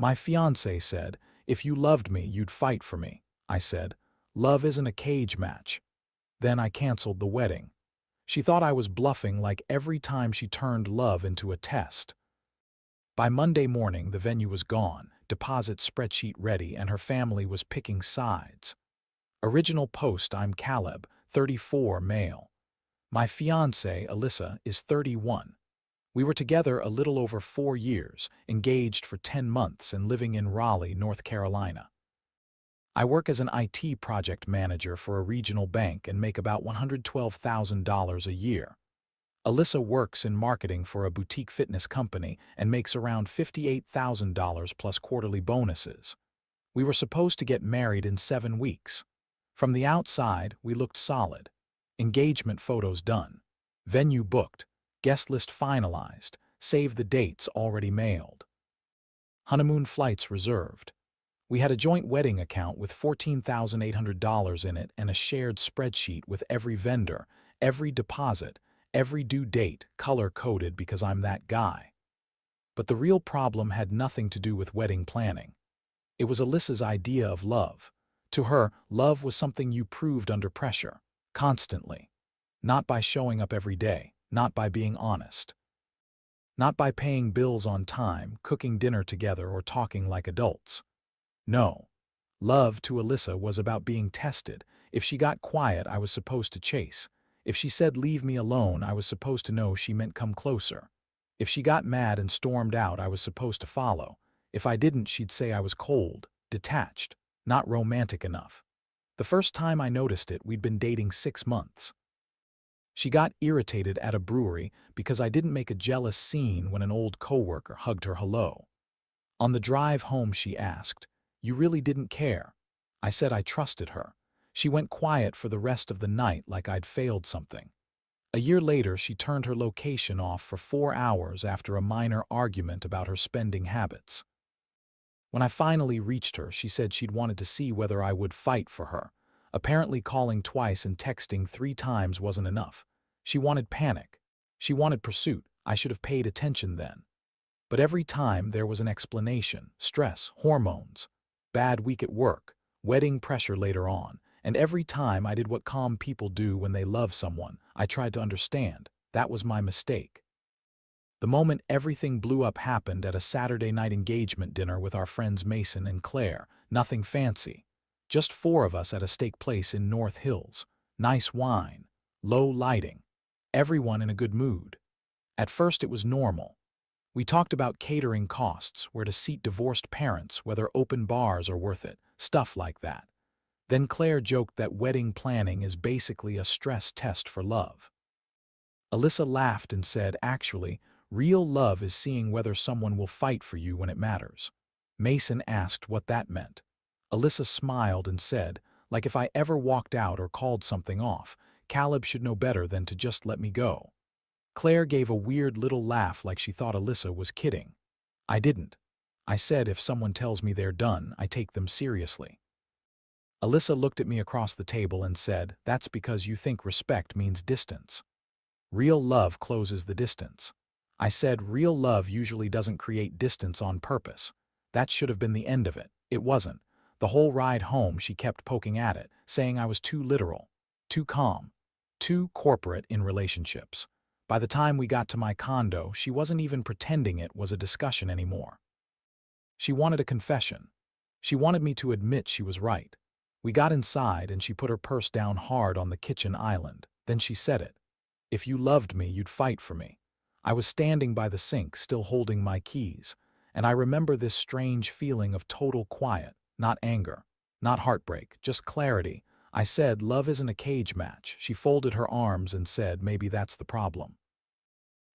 My fiancé said, "If you loved me, you'd fight for me." I said, "Love isn't a cage match." Then I canceled the wedding. She thought I was bluffing like every time she turned love into a test. By Monday morning, the venue was gone, deposit spreadsheet ready, and her family was picking sides. Original post: I'm Caleb, 34, male. My fiancée, Alyssa, is 31. We were together a little over 4 years, engaged for 10 months and living in Raleigh, North Carolina. I work as an IT project manager for a regional bank and make about $112,000 a year. Alyssa works in marketing for a boutique fitness company and makes around $58,000 plus quarterly bonuses. We were supposed to get married in 7 weeks. From the outside, we looked solid. Engagement photos done. Venue booked. Guest list finalized. Save the dates already mailed. Honeymoon flights reserved. We had a joint wedding account with $14,800 in it and a shared spreadsheet with every vendor, every deposit, every due date, color-coded because I'm that guy. But the real problem had nothing to do with wedding planning. It was Alyssa's idea of love. To her, love was something you proved under pressure, constantly. Not by showing up every day, not by being honest. Not by paying bills on time, cooking dinner together, or talking like adults. No. Love to Alyssa was about being tested. If she got quiet, I was supposed to chase. If she said leave me alone, I was supposed to know she meant come closer. If she got mad and stormed out, I was supposed to follow. If I didn't, she'd say I was cold, detached, not romantic enough. The first time I noticed it, we'd been dating 6 months. She got irritated at a brewery because I didn't make a jealous scene when an old coworker hugged her hello. On the drive home, she asked, "You really didn't care?" I said I trusted her. She went quiet for the rest of the night like I'd failed something. A year later, she turned her location off for 4 hours after a minor argument about her spending habits. When I finally reached her, she said she'd wanted to see whether I would fight for her. Apparently calling twice and texting 3 times wasn't enough. She wanted panic. She wanted pursuit. I should have paid attention then. But every time there was an explanation: stress, hormones, bad week at work, wedding pressure later on. And every time I did what calm people do when they love someone, I tried to understand. That was my mistake. The moment everything blew up happened at a Saturday night engagement dinner with our friends Mason and Claire. Nothing fancy. Just 4 of us at a steak place in North Hills. Nice wine. Low lighting. Everyone in a good mood. At first it was normal. We talked about catering costs, where to seat divorced parents, whether open bars are worth it, stuff like that. Then Claire joked that wedding planning is basically a stress test for love. Alyssa laughed and said, "Actually, real love is seeing whether someone will fight for you when it matters." Mason asked what that meant. Alyssa smiled and said, "Like if I ever walked out or called something off, Caleb should know better than to just let me go." Claire gave a weird little laugh like she thought Alyssa was kidding. I didn't. I said if someone tells me they're done, I take them seriously. Alyssa looked at me across the table and said, "That's because you think respect means distance. Real love closes the distance." I said, "Real love usually doesn't create distance on purpose." That should have been the end of it. It wasn't. The whole ride home she kept poking at it, saying I was too literal, too calm, too corporate in relationships. By the time we got to my condo, she wasn't even pretending it was a discussion anymore. She wanted a confession. She wanted me to admit she was right. We got inside and she put her purse down hard on the kitchen island. Then she said it. "If you loved me, you'd fight for me." I was standing by the sink, still holding my keys, and I remember this strange feeling of total quiet, not anger, not heartbreak, just clarity. I said, "Love isn't a cage match." She folded her arms and said, "Maybe that's the problem.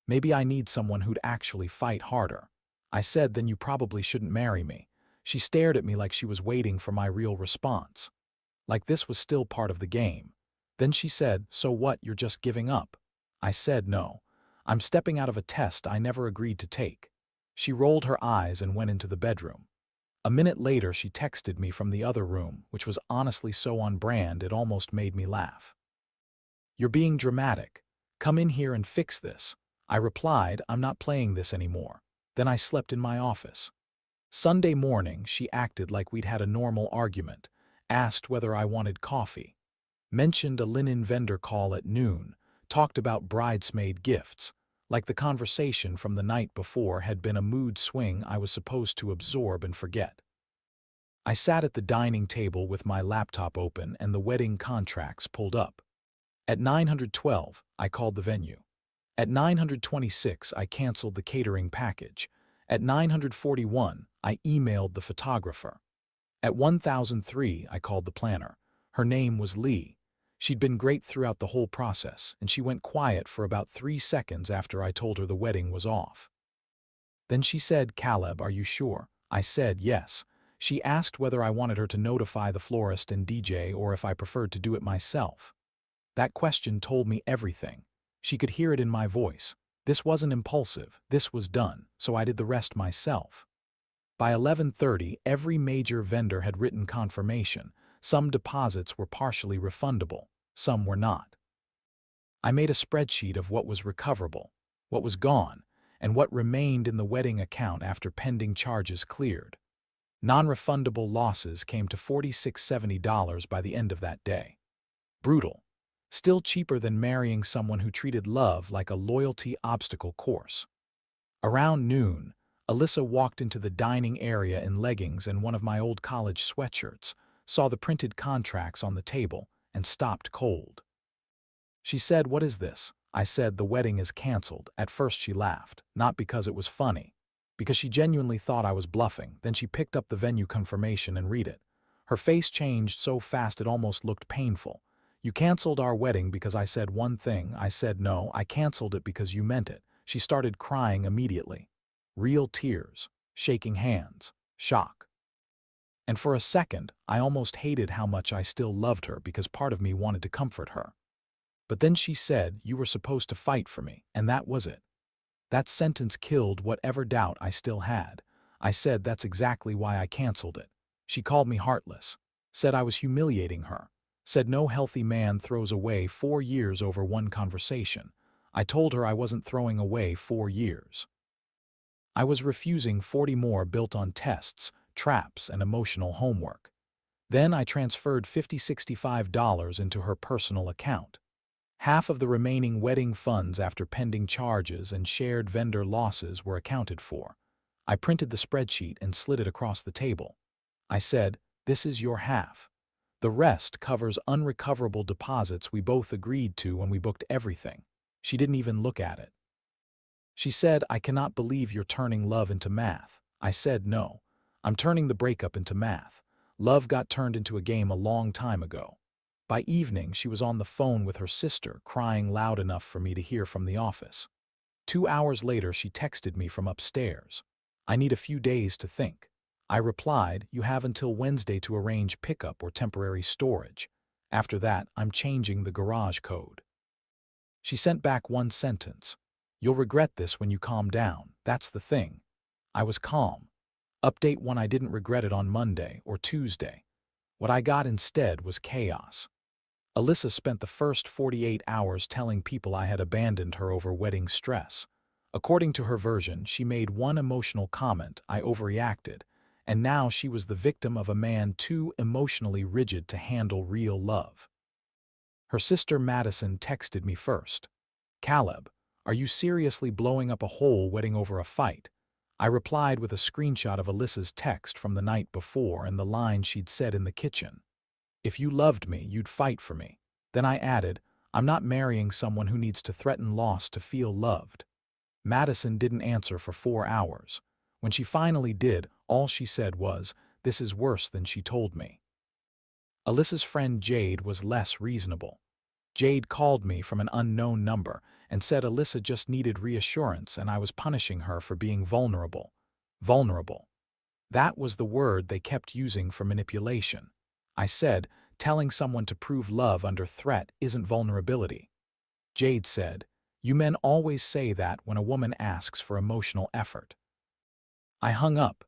Maybe I need someone who'd actually fight harder." I said, "Then you probably shouldn't marry me." She stared at me like she was waiting for my real response, like this was still part of the game. Then she said, "So what, you're just giving up?" I said, "No. I'm stepping out of a test I never agreed to take." She rolled her eyes and went into the bedroom. A minute later, she texted me from the other room, which was honestly so on brand it almost made me laugh. "You're being dramatic. Come in here and fix this." I replied, "I'm not playing this anymore." Then I slept in my office. Sunday morning, she acted like we'd had a normal argument, asked whether I wanted coffee, mentioned a linen vendor call at noon, talked about bridesmaid gifts, like the conversation from the night before had been a mood swing I was supposed to absorb and forget. I sat at the dining table with my laptop open and the wedding contracts pulled up. At 912, I called the venue. At 926, I canceled the catering package. At 941, I emailed the photographer. At 1003, I called the planner. Her name was Lee. She'd been great throughout the whole process, and she went quiet for about 3 seconds after I told her the wedding was off. Then she said, "Caleb, are you sure?" I said, "Yes." She asked whether I wanted her to notify the florist and DJ or if I preferred to do it myself. That question told me everything. She could hear it in my voice. This wasn't impulsive, this was done, so I did the rest myself. By 11:30, every major vendor had written confirmation. Some deposits were partially refundable, some were not. I made a spreadsheet of what was recoverable, what was gone, and what remained in the wedding account after pending charges cleared. Non-refundable losses came to $46.70 by the end of that day. Brutal. Still cheaper than marrying someone who treated love like a loyalty obstacle course. Around noon, Alyssa walked into the dining area in leggings and one of my old college sweatshirts, saw the printed contracts on the table, and stopped cold. She said, "What is this?" I said, "The wedding is canceled." At first she laughed, not because it was funny, because she genuinely thought I was bluffing. Then she picked up the venue confirmation and read it. Her face changed so fast it almost looked painful. "You canceled our wedding because I said one thing." I said, "No, I canceled it because you meant it." She started crying immediately. Real tears, shaking hands, shock. And for a second, I almost hated how much I still loved her because part of me wanted to comfort her. But then she said, "You were supposed to fight for me," and that was it. That sentence killed whatever doubt I still had. I said, "That's exactly why I canceled it." She called me heartless, said I was humiliating her, said no healthy man throws away 4 years over one conversation. I told her I wasn't throwing away 4 years. I was refusing 40 more built on tests, traps, and emotional homework. Then I transferred $65 into her personal account. Half of the remaining wedding funds after pending charges and shared vendor losses were accounted for. I printed the spreadsheet and slid it across the table. I said, "This is your half. The rest covers unrecoverable deposits we both agreed to when we booked everything." She didn't even look at it. She said, "I cannot believe you're turning love into math." I said, "No, I'm turning the breakup into math. Love got turned into a game a long time ago." By evening, she was on the phone with her sister, crying loud enough for me to hear from the office. 2 hours later, she texted me from upstairs. "I need a few days to think." I replied, "You have until Wednesday to arrange pickup or temporary storage. After that, I'm changing the garage code." She sent back one sentence. "You'll regret this when you calm down. That's the thing." I was calm. Update when I didn't regret it on Monday or Tuesday. What I got instead was chaos. Alyssa spent the first 48 hours telling people I had abandoned her over wedding stress. According to her version, she made one emotional comment, I overreacted, and now she was the victim of a man too emotionally rigid to handle real love. Her sister Madison texted me first. "Caleb, are you seriously blowing up a whole wedding over a fight?" I replied with a screenshot of Alyssa's text from the night before and the line she'd said in the kitchen. "If you loved me, you'd fight for me." Then I added, "I'm not marrying someone who needs to threaten loss to feel loved." Madison didn't answer for 4 hours. When she finally did, all she said was, "This is worse than she told me." Alyssa's friend Jade was less reasonable. Jade called me from an unknown number and said Alyssa just needed reassurance and I was punishing her for being vulnerable. Vulnerable. That was the word they kept using for manipulation. I said, "Telling someone to prove love under threat isn't vulnerability." Jade said, "You men always say that when a woman asks for emotional effort." I hung up.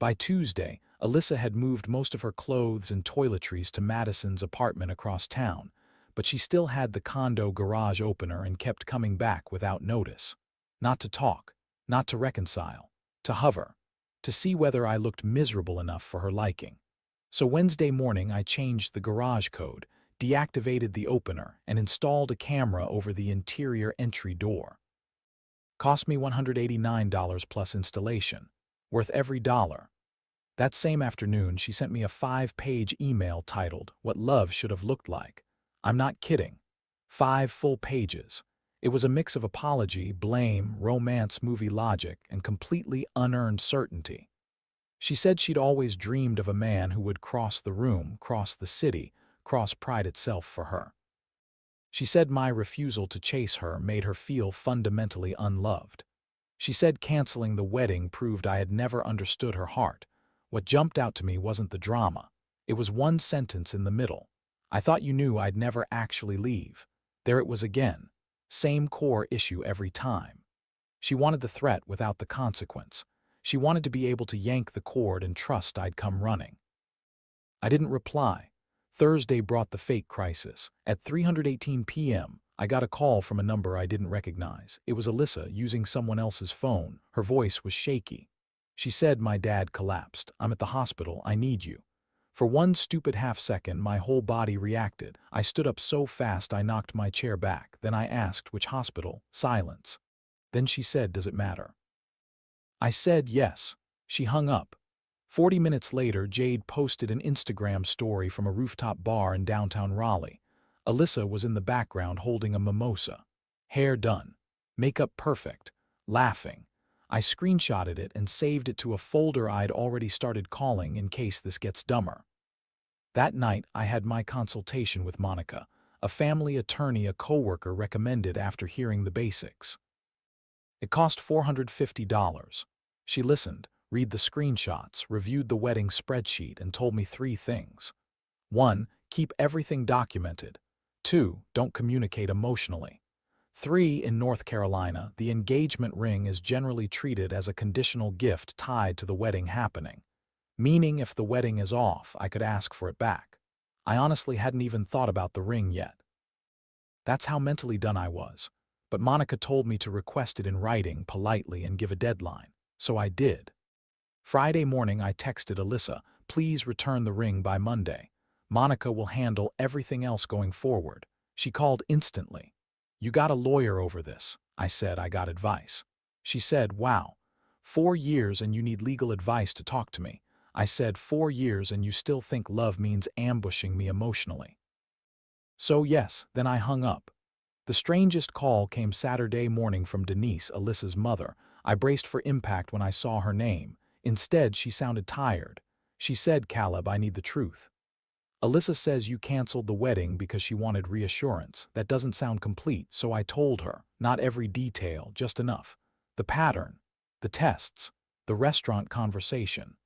By Tuesday, Alyssa had moved most of her clothes and toiletries to Madison's apartment across town, but she still had the condo garage opener and kept coming back without notice. Not to talk, not to reconcile, to hover. to see whether I looked miserable enough for her liking. So Wednesday morning I changed the garage code, deactivated the opener, and installed a camera over the interior entry door. Cost me $189 plus installation. Worth every dollar. That same afternoon, she sent me a 5-page email titled, "What Love Should Have Looked Like." I'm not kidding. 5 full pages. It was a mix of apology, blame, romance movie logic, and completely unearned certainty. She said she'd always dreamed of a man who would cross the room, cross the city, cross pride itself for her. She said my refusal to chase her made her feel fundamentally unloved. She said canceling the wedding proved I had never understood her heart. What jumped out to me wasn't the drama. It was one sentence in the middle. "I thought you knew I'd never actually leave." There it was again. Same core issue every time. She wanted the threat without the consequence. She wanted to be able to yank the cord and trust I'd come running. I didn't reply. Thursday brought the fake crisis. At 3:18 p.m., I got a call from a number I didn't recognize. It was Alyssa using someone else's phone. Her voice was shaky. She said, "My dad collapsed. I'm at the hospital. I need you." For one stupid half-second, my whole body reacted. I stood up so fast I knocked my chair back. Then I asked, "Which hospital?" Silence. Then she said, "Does it matter?" I said yes. She hung up. 40 minutes later, Jade posted an Instagram story from a rooftop bar in downtown Raleigh. Alyssa was in the background holding a mimosa. Hair done. Makeup perfect. Laughing. I screenshotted it and saved it to a folder I'd already started calling in case this gets dumber. That night, I had my consultation with Monica, a family attorney a coworker recommended after hearing the basics. It cost $450. She listened, read the screenshots, reviewed the wedding spreadsheet, and told me 3 things. 1. Keep everything documented. 2. Don't communicate emotionally. 3. In North Carolina, the engagement ring is generally treated as a conditional gift tied to the wedding happening. Meaning if the wedding is off, I could ask for it back. I honestly hadn't even thought about the ring yet. That's how mentally done I was. But Monica told me to request it in writing politely and give a deadline. So I did. Friday morning I texted Alyssa, "Please return the ring by Monday. Monica will handle everything else going forward." She called instantly. "You got a lawyer over this." I said I got advice. She said, "Wow, 4 years and you need legal advice to talk to me." I said, 4 years and you still think love means ambushing me emotionally." So yes, then I hung up. The strangest call came Saturday morning from Denise, Alyssa's mother. I braced for impact when I saw her name. Instead, she sounded tired. She said, "Caleb, I need the truth. Alyssa says you canceled the wedding because she wanted reassurance. That doesn't sound complete." So I told her, not every detail, just enough. The pattern, the tests, the restaurant conversation,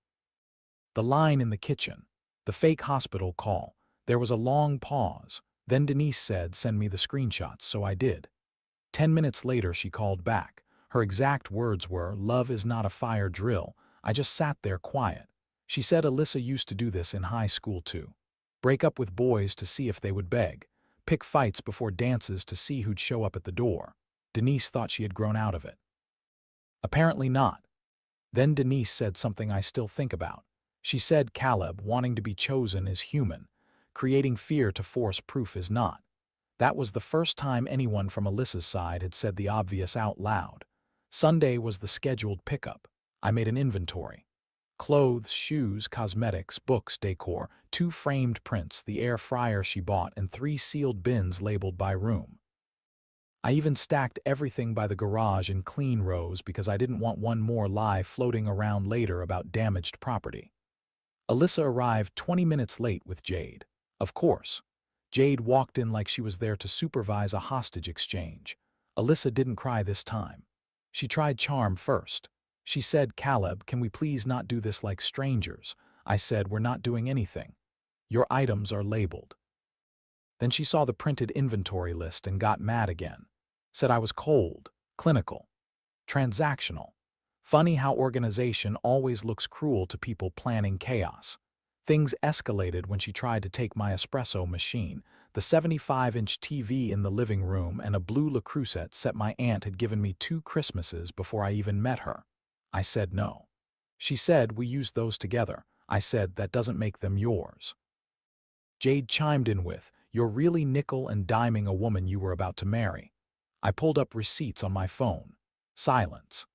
the line in the kitchen, the fake hospital call. There was a long pause. Then Denise said, "Send me the screenshots," so I did. 10 minutes later, she called back. Her exact words were, "Love is not a fire drill." I just sat there quiet. She said Alyssa used to do this in high school too. Break up with boys to see if they would beg. Pick fights before dances to see who'd show up at the door. Denise thought she had grown out of it. Apparently not. Then Denise said something I still think about. She said, "Caleb, wanting to be chosen is human. Creating fear to force proof is not." That was the first time anyone from Alyssa's side had said the obvious out loud. Sunday was the scheduled pickup. I made an inventory. Clothes, shoes, cosmetics, books, decor, 2 framed prints, the air fryer she bought, and 3 sealed bins labeled by room. I even stacked everything by the garage in clean rows because I didn't want one more lie floating around later about damaged property. Alyssa arrived 20 minutes late with Jade. Of course. Jade walked in like she was there to supervise a hostage exchange. Alyssa didn't cry this time. She tried charm first. She said, "Caleb, can we please not do this like strangers?" I said, "We're not doing anything. Your items are labeled." Then she saw the printed inventory list and got mad again. Said I was cold, clinical, transactional. Funny how organization always looks cruel to people planning chaos. Things escalated when she tried to take my espresso machine, the 75-inch TV in the living room, and a blue Le Creuset set my aunt had given me 2 Christmases before I even met her. I said no. She said, "We used those together." I said, "That doesn't make them yours." Jade chimed in with, "You're really nickel and diming a woman you were about to marry." I pulled up receipts on my phone. Silence.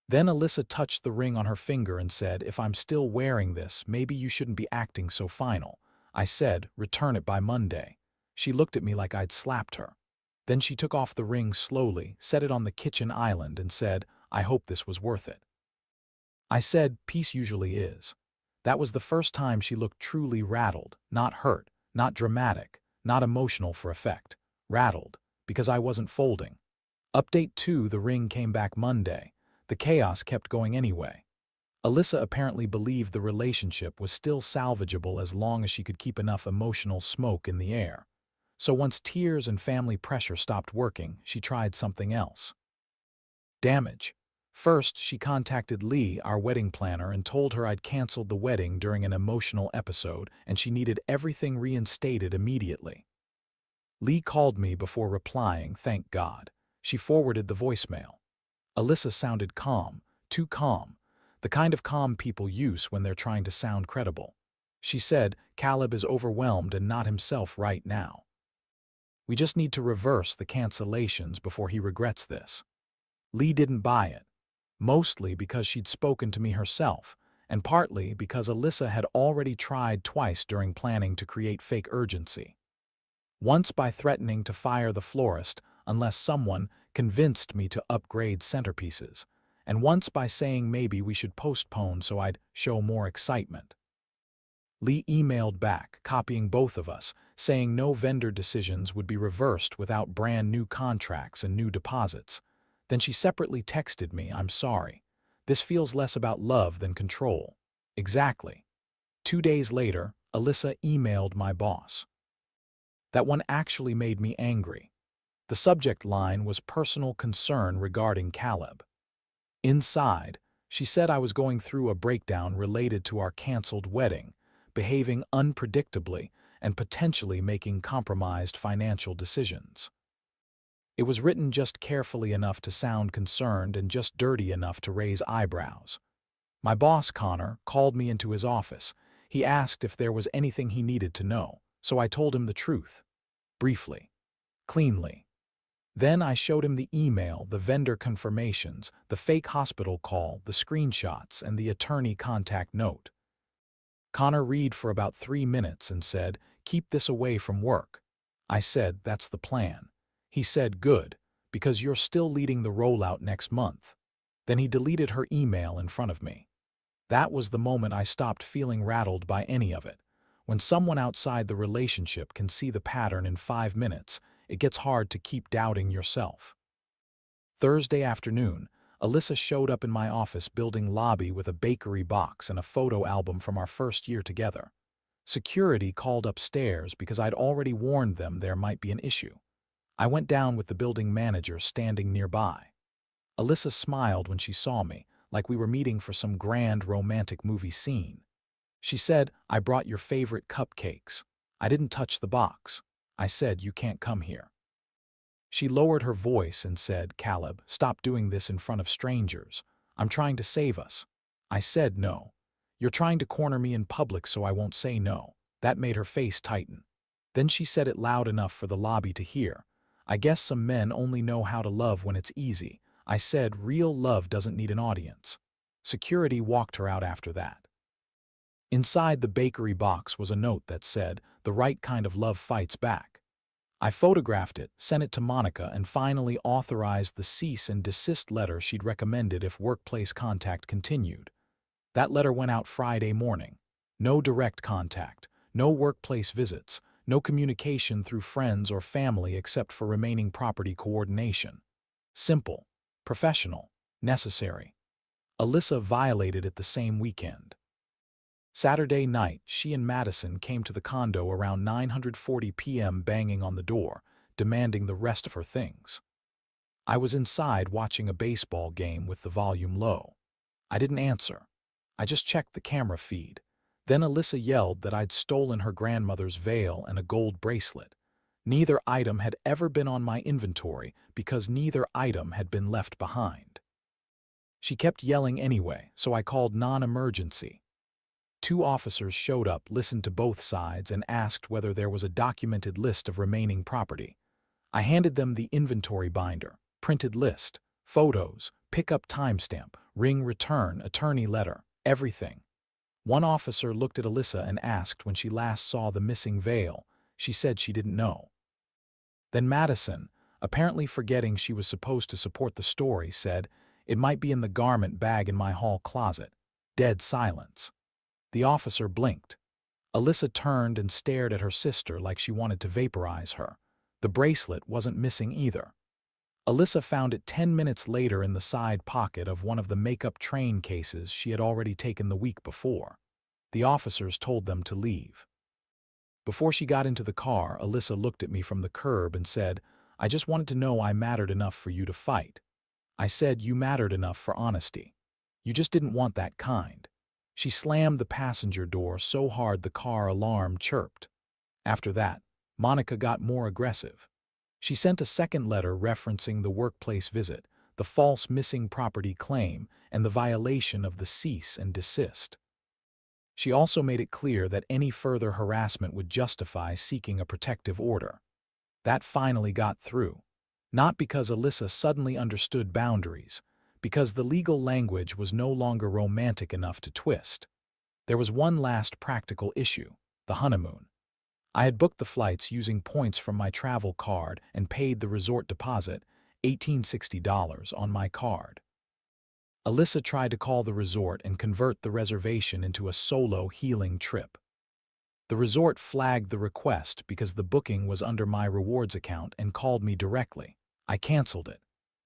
Then Alyssa touched the ring on her finger and said, "If I'm still wearing this, maybe you shouldn't be acting so final." I said, "Return it by Monday." She looked at me like I'd slapped her. Then she took off the ring slowly, set it on the kitchen island, and said, "I hope this was worth it." I said, "Peace usually is." That was the first time she looked truly rattled, not hurt, not dramatic, not emotional for effect. Rattled, because I wasn't folding. Update 2: the ring came back Monday. The chaos kept going anyway. Alyssa apparently believed the relationship was still salvageable as long as she could keep enough emotional smoke in the air. So once tears and family pressure stopped working, she tried something else. Damage. First, she contacted Lee, our wedding planner, and told her I'd canceled the wedding during an emotional episode and she needed everything reinstated immediately. Lee called me before replying, "Thank God." She forwarded the voicemail. Alyssa sounded calm, too calm, the kind of calm people use when they're trying to sound credible. She said, "Caleb is overwhelmed and not himself right now. We just need to reverse the cancellations before he regrets this." Lee didn't buy it, mostly because she'd spoken to me herself, and partly because Alyssa had already tried twice during planning to create fake urgency. Once by threatening to fire the florist unless someone convinced me to upgrade centerpieces, and once by saying maybe we should postpone so I'd show more excitement. Lee emailed back, copying both of us, saying no vendor decisions would be reversed without brand new contracts and new deposits. Then she separately texted me, "I'm sorry. This feels less about love than control." Exactly. 2 days later, Alyssa emailed my boss. That one actually made me angry. The subject line was personal concern regarding Caleb. Inside, she said I was going through a breakdown related to our canceled wedding, behaving unpredictably, and potentially making compromised financial decisions. It was written just carefully enough to sound concerned and just dirty enough to raise eyebrows. My boss, Connor, called me into his office. He asked if there was anything he needed to know, so I told him the truth. Briefly. Cleanly. Then I showed him the email, the vendor confirmations, the fake hospital call, the screenshots, and the attorney contact note. Connor read for about 3 minutes and said, "Keep this away from work." I said, "That's the plan." He said, "Good, because you're still leading the rollout next month." Then he deleted her email in front of me. That was the moment I stopped feeling rattled by any of it. When someone outside the relationship can see the pattern in 5 minutes, it gets hard to keep doubting yourself. Thursday afternoon, Alyssa showed up in my office building lobby with a bakery box and a photo album from our first year together. Security called upstairs because I'd already warned them there might be an issue. I went down with the building manager standing nearby. Alyssa smiled when she saw me, like we were meeting for some grand romantic movie scene. She said, "I brought your favorite cupcakes." I didn't touch the box. I said, "You can't come here." She lowered her voice and said, "Caleb, stop doing this in front of strangers. I'm trying to save us." I said, "No. You're trying to corner me in public so I won't say no." That made her face tighten. Then she said it loud enough for the lobby to hear. "I guess some men only know how to love when it's easy." I said, "Real love doesn't need an audience." Security walked her out after that. Inside the bakery box was a note that said, "The right kind of love fights back." I photographed it, sent it to Monica, and finally authorized the cease and desist letter she'd recommended if workplace contact continued. That letter went out Friday morning. No direct contact, no workplace visits, no communication through friends or family except for remaining property coordination. Simple, professional, necessary. Alyssa violated it the same weekend. Saturday night, she and Madison came to the condo around 9:40 p.m. banging on the door, demanding the rest of her things. I was inside watching a baseball game with the volume low. I didn't answer. I just checked the camera feed. Then Alyssa yelled that I'd stolen her grandmother's veil and a gold bracelet. Neither item had ever been on my inventory because neither item had been left behind. She kept yelling anyway, so I called non-emergency. Two officers showed up, listened to both sides, and asked whether there was a documented list of remaining property. I handed them the inventory binder, printed list, photos, pickup timestamp, ring return, attorney letter, everything. One officer looked at Alyssa and asked when she last saw the missing veil. She said she didn't know. Then Madison, apparently forgetting she was supposed to support the story, said, "It might be in the garment bag in my hall closet." Dead silence. The officer blinked. Alyssa turned and stared at her sister like she wanted to vaporize her. The bracelet wasn't missing either. Alyssa found it 10 minutes later in the side pocket of one of the makeup train cases she had already taken the week before. The officers told them to leave. Before she got into the car, Alyssa looked at me from the curb and said, "I just wanted to know I mattered enough for you to fight." I said, "You mattered enough for honesty. You just didn't want that kind." She slammed the passenger door so hard the car alarm chirped. After that, Monica got more aggressive. She sent a second letter referencing the workplace visit, the false missing property claim, and the violation of the cease and desist. She also made it clear that any further harassment would justify seeking a protective order. That finally got through. Not because Alyssa suddenly understood boundaries, because the legal language was no longer romantic enough to twist. There was one last practical issue: the honeymoon. I had booked the flights using points from my travel card and paid the resort deposit, $1,860, on my card. Alyssa tried to call the resort and convert the reservation into a solo healing trip. The resort flagged the request because the booking was under my rewards account and called me directly. I canceled it,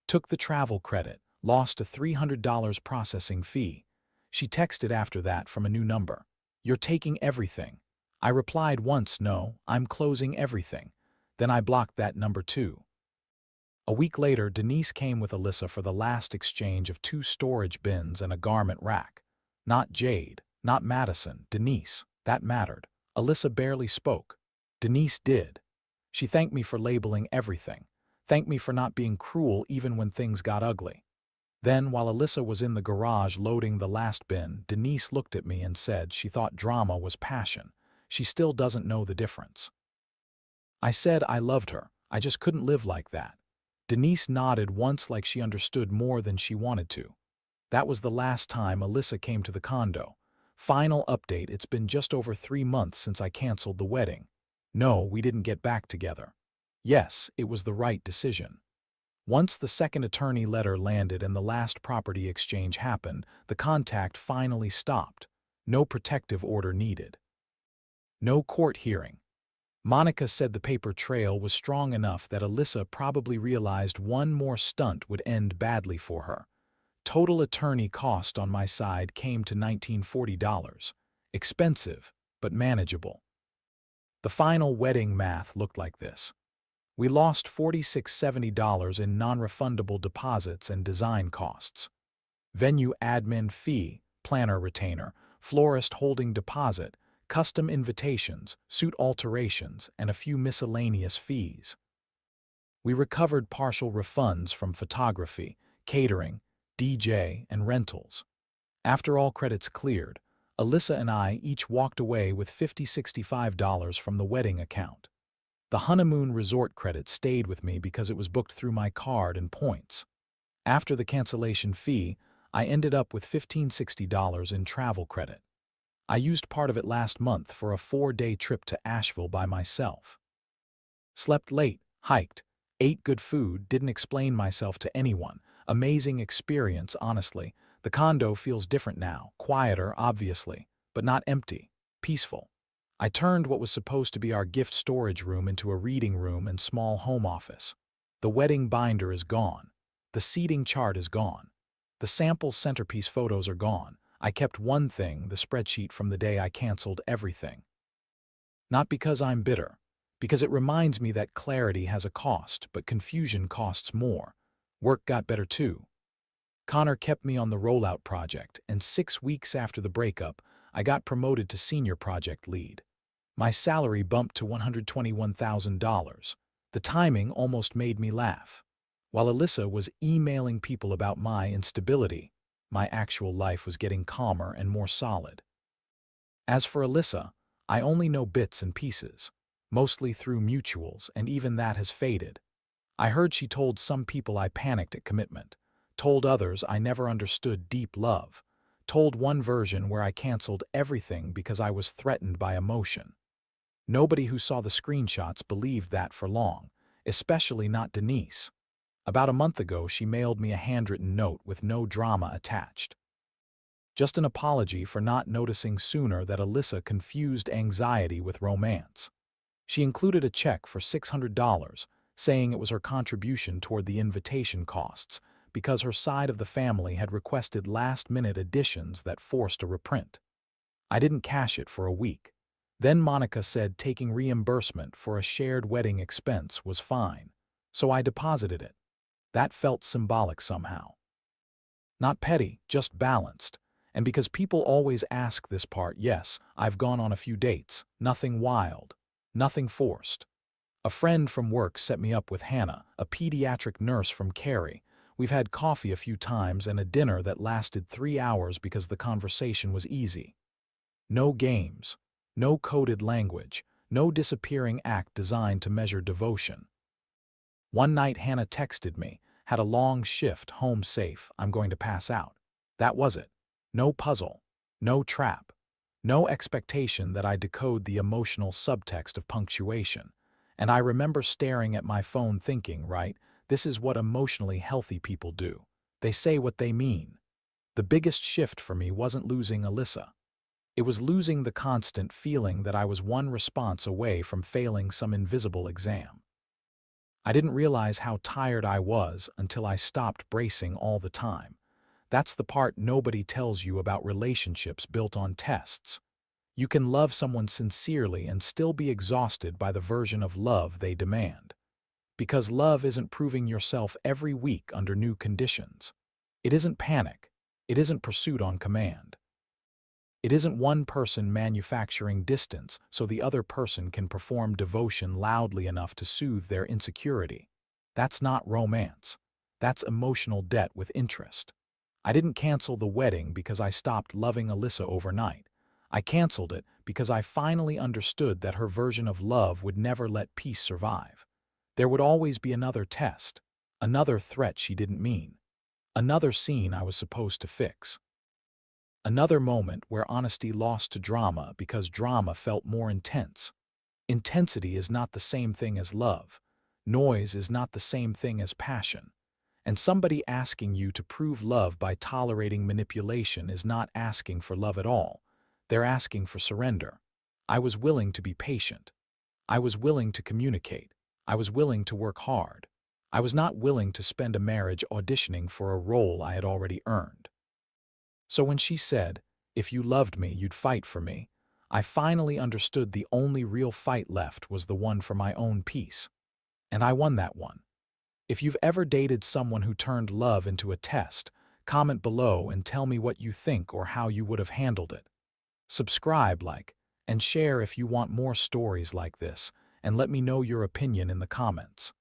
took the travel credit, lost a $300 processing fee. She texted after that from a new number. "You're taking everything." I replied once, "No, I'm closing everything." Then I blocked that number too. A week later, Denise came with Alyssa for the last exchange of 2 storage bins and a garment rack. Not Jade, not Madison, Denise. That mattered. Alyssa barely spoke. Denise did. She thanked me for labeling everything, thanked me for not being cruel even when things got ugly. Then, while Alyssa was in the garage loading the last bin, Denise looked at me and said she thought drama was passion. She still doesn't know the difference. I said I loved her. I just couldn't live like that. Denise nodded once like she understood more than she wanted to. That was the last time Alyssa came to the condo. Final update: it's been just over 3 months since I canceled the wedding. No, we didn't get back together. Yes, it was the right decision. Once the second attorney letter landed and the last property exchange happened, the contact finally stopped. No protective order needed. No court hearing. Monica said the paper trail was strong enough that Alyssa probably realized one more stunt would end badly for her. Total attorney cost on my side came to $1,940. Expensive, but manageable. The final wedding math looked like this. We lost $4,670 in non-refundable deposits and design costs. Venue admin fee, planner retainer, florist holding deposit, custom invitations, suit alterations, and a few miscellaneous fees. We recovered partial refunds from photography, catering, DJ, and rentals. After all credits cleared, Alyssa and I each walked away with $65 from the wedding account. The honeymoon resort credit stayed with me because it was booked through my card and points. After the cancellation fee, I ended up with $1,560 in travel credit. I used part of it last month for a 4-day trip to Asheville by myself. Slept late, hiked, ate good food, didn't explain myself to anyone. Amazing experience, honestly. The condo feels different now, quieter, obviously, but not empty, peaceful. I turned what was supposed to be our gift storage room into a reading room and small home office. The wedding binder is gone. The seating chart is gone. The sample centerpiece photos are gone. I kept one thing, the spreadsheet from the day I canceled everything. Not because I'm bitter, because it reminds me that clarity has a cost, but confusion costs more. Work got better too. Connor kept me on the rollout project, and 6 weeks after the breakup, I got promoted to senior project lead. My salary bumped to $121,000. The timing almost made me laugh. While Alyssa was emailing people about my instability, My actual life was getting calmer and more solid. As for Alyssa, I only know bits and pieces, mostly through mutuals, and even that has faded. I heard she told some people I panicked at commitment, told others I never understood deep love, told one version where I canceled everything because I was threatened by emotion. Nobody who saw the screenshots believed that for long, especially not Denise. About a month ago, she mailed me a handwritten note with no drama attached. Just an apology for not noticing sooner that Alyssa confused anxiety with romance. She included a check for $600, saying it was her contribution toward the invitation costs, because her side of the family had requested last-minute additions that forced a reprint. I didn't cash it for a week. Then Monica said taking reimbursement for a shared wedding expense was fine, so I deposited it. That felt symbolic somehow. Not petty, just balanced. And because people always ask this part, yes, I've gone on a few dates, nothing wild, nothing forced. A friend from work set me up with Hannah, a pediatric nurse from Cary. We've had coffee a few times and a dinner that lasted 3 hours because the conversation was easy. No games, no coded language, no disappearing act designed to measure devotion. One night Hannah texted me, had a long shift, home safe, I'm going to pass out. That was it. No puzzle, no trap, no expectation that I decode the emotional subtext of punctuation. And I remember staring at my phone thinking, right, this is what emotionally healthy people do. They say what they mean. The biggest shift for me wasn't losing Alyssa. It was losing the constant feeling that I was one response away from failing some invisible exam. I didn't realize how tired I was until I stopped bracing all the time. That's the part nobody tells you about relationships built on tests. You can love someone sincerely and still be exhausted by the version of love they demand. Because love isn't proving yourself every week under new conditions. It isn't panic. It isn't pursuit on command. It isn't one person manufacturing distance so the other person can perform devotion loudly enough to soothe their insecurity. That's not romance. That's emotional debt with interest. I didn't cancel the wedding because I stopped loving Alyssa overnight. I canceled it because I finally understood that her version of love would never let peace survive. There would always be another test, another threat she didn't mean, another scene I was supposed to fix. Another moment where honesty lost to drama because drama felt more intense. Intensity is not the same thing as love. Noise is not the same thing as passion. And somebody asking you to prove love by tolerating manipulation is not asking for love at all. They're asking for surrender. I was willing to be patient. I was willing to communicate. I was willing to work hard. I was not willing to spend a marriage auditioning for a role I had already earned. So when she said, "If you loved me, you'd fight for me," I finally understood the only real fight left was the one for my own peace. And I won that one. If you've ever dated someone who turned love into a test, comment below and tell me what you think or how you would have handled it. Subscribe, like, and share if you want more stories like this, and let me know your opinion in the comments.